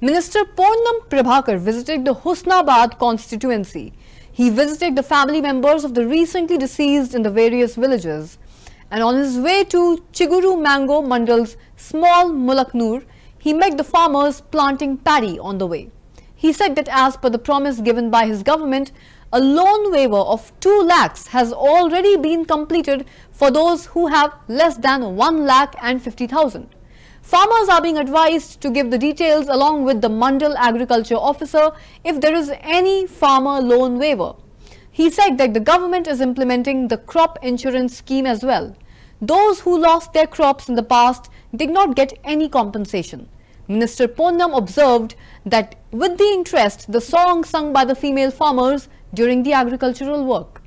Minister Ponnam Prabhakar visited the Husnabad constituency. He visited the family members of the recently deceased in the various villages. And on his way to Chiguru Mango Mandal's small Mulaknoor, he met the farmers planting paddy on the way. He said that as per the promise given by his government, a loan waiver of 2 lakhs has already been completed for those who have less than 1,50,000. Farmers are being advised to give the details along with the Mandal Agriculture Officer if there is any farmer loan waiver. He said that the government is implementing the crop insurance scheme as well. Those who lost their crops in the past did not get any compensation. Minister Ponnam observed that with the interest, the song sung by the female farmers during the agricultural work.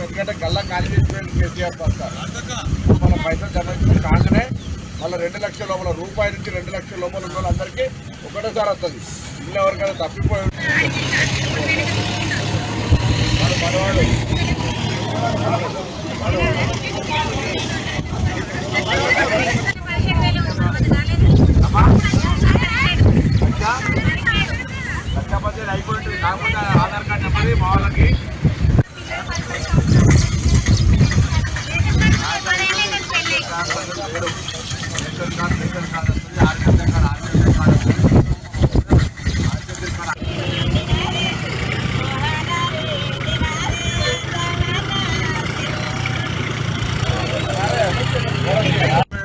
ఎందుకంటే గల్లా ఖాళీ చేసిపోయింది కేసీఆర్ పడతారు మన పైసలు జమ కాగానే మళ్ళీ 2 లక్షల లోపల రూపాయి నుంచి 2 లక్షల లోపల ఉన్న వాళ్ళందరికీ ఒకటేసారి వస్తుంది. ఇల్లు ఎవరికైనా తప్పిపోయి మనవాడు లక్ష అయిపోయింది. కాకపోతే ఆధార్ కార్డు నెంబర్ మా వాళ్ళకి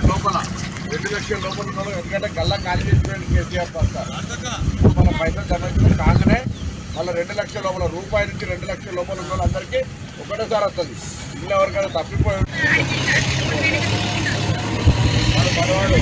లోపల 2 లక్షల లోపల ఎందుకంటే గల్లా ఖాళీ చేసిపోయింది కేసీఆర్ పడతారు మన పైసలు జమ కాగానే మళ్ళీ 2 లక్షల లోపల రూపాయి నుంచి 2 లక్షల లోపల ఉన్న వాళ్ళందరికీ ఒకటేసారి వస్తుంది. ఇల్లు ఎవరికైనా తప్పిపోయి మనవాడు